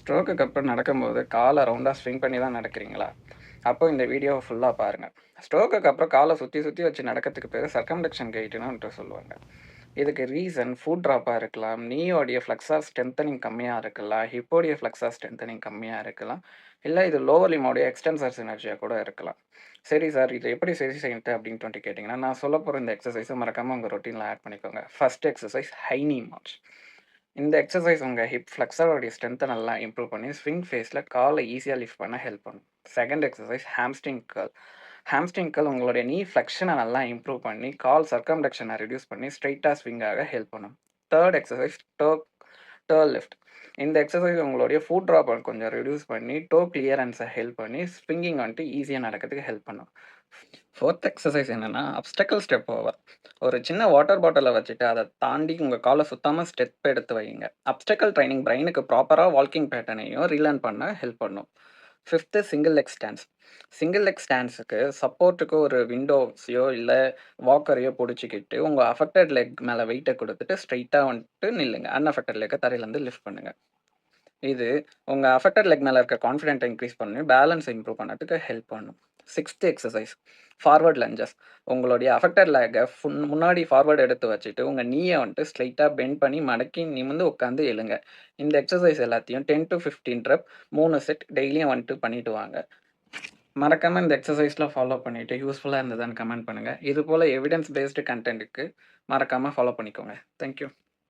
ஸ்ட்ரோக்குக்கு அப்புறம் நடக்கும்போது காலை ரவுண்டாக ஸ்விங் பண்ணி தான் நடக்கிறீங்களா? அப்போ இந்த வீடியோவை ஃபுல்லாக பாருங்கள். ஸ்ட்ரோக்குக்கு அப்புறம் காலை சுற்றி சுற்றி வச்சு நடக்கிறதுக்கு பேர் சர்க்கம்டக்ஷன் கெயிட்டுன்னு சொல்லுவாங்க. இதுக்கு ரீசன் ஃபுட் ட்ராப்பாக இருக்கலாம், நீயோடைய ஃப்ளெக்ஸார் ஸ்ட்ரென்த்தனிங் கம்மியாக இருக்கலாம், ஹிப்போடைய ஃப்ளெக்ஸார் ஸ்ட்ரென்த்தனிங் கம்மியாக இருக்கலாம், இல்லை இது லோவர் லிமோடைய எக்ஸ்டென்சர் சினர்ஜியாக கூட இருக்கலாம். சரி சார், இது எப்படி சரி செய்யுது அப்படின்னு கேட்டிங்கன்னா, நான் சொல்ல போகிற இந்த எக்ஸசைஸை மறக்காமல் உங்கள் ரொட்டீனில் ஆட் பண்ணிக்கோங்க. ஃபர்ஸ்ட் எக்ஸசைஸ் ஹை நீ மார்ச். இந்த எக்ஸசைஸ் உங்கள் ஹிப் ஃப்ளெக்ஸரோடைய ஸ்ட்ரென்த்தை நல்லா இம்ப்ரூவ் பண்ணி ஸ்விங் ஃபேஸில் காலை ஈஸியாக லிஃப்ட் பண்ண ஹெல்ப் பண்ணும். Second exercise hamstring curl. Hamstring curl உங்களுடைய நீ ஃப்ளெக்ஷனை நல்லா இம்ப்ரூவ் பண்ணி கால் சர்க்கம்டக்ஷனை ரெடியூஸ் பண்ணி ஸ்ட்ரைட்டாக ஸ்விங்காக ஹெல்ப் பண்ணும். தேர்ட் எக்ஸசைஸ் டர்ல் லிஃப்ட். இந்த எக்ஸசைஸ் உங்களுடைய ஃபுட் ட்ராப் கொஞ்சம் ரெடியூஸ் பண்ணி டோ கிளியரன்ஸை ஹெல்ப் பண்ணி ஸ்விங்கிங் வந்துட்டு ஈஸியாக நடக்கிறதுக்கு ஹெல்ப் பண்ணும். ஃபோர்த் எக்ஸசைஸ் என்னென்னா அப்டக்கிள் ஸ்டெப் ஓவர். ஒரு சின்ன வாட்டர் பாட்டிலை வச்சுட்டு அதை தாண்டி உங்கள் காலை சுத்தாமல் ஸ்டெப் எடுத்து வைங்க. அப்டக்கிள் ட்ரைனிங் பிரெயினுக்கு ப்ராப்பராக வாக்கிங் பேட்டர்னையும் ரீலேர்ன் பண்ண ஹெல்ப் பண்ணும். Fifth single leg stands. Single leg ஸ்டாண்ட்ஸுக்கு சப்போர்ட்டுக்கு ஒரு விண்டோஸையோ இல்லை வாக்கரையோ பிடிச்சிக்கிட்டு உங்கள் அஃபெக்டட் லெக் மேலே வெயிட்டை கொடுத்துட்டு ஸ்ட்ரைட்டாக வந்துட்டு நில்லுங்க. அன்அஃபெக்டட் லெக்கை தரையிலேருந்து லிஃப்ட் பண்ணுங்கள். இது உங்கள் அஃபெக்டட் லெக் மேலே இருக்க கான்ஃபிடென்ட்டை இன்க்ரீஸ் பண்ணி பேலன்ஸை இம்ப்ரூவ் பண்ணுறதுக்கு ஹெல்ப் பண்ணும். Sixth exercise forward lunges. உங்களுடைய அஃபெக்டட் லெக்கை முன்னாடி ஃபார்வர்டு எடுத்து வச்சுட்டு உங்கள் நீயை வந்துட்டு ஸ்ட்ரைட்டாக பெண்ட் பண்ணி மடக்கி நிமிர்ந்து உட்காந்து எழுங்க. இந்த எக்ஸசைஸ் எல்லாத்தையும் 10 to 15 ரெப் 3 செட் டெய்லியும் வந்துட்டு பண்ணிட்டு வாங்க. மறக்காமல் இந்த எக்ஸசைஸில் ஃபாலோ பண்ணிவிட்டு யூஸ்ஃபுல்லாக இருந்ததுன்னு கமெண்ட் பண்ணுங்கள். இது போல் எவிடன்ஸ் பேஸ்டு கண்டென்ட்டுக்கு மறக்காமல் ஃபாலோ பண்ணிக்கோங்க. தேங்க்யூ.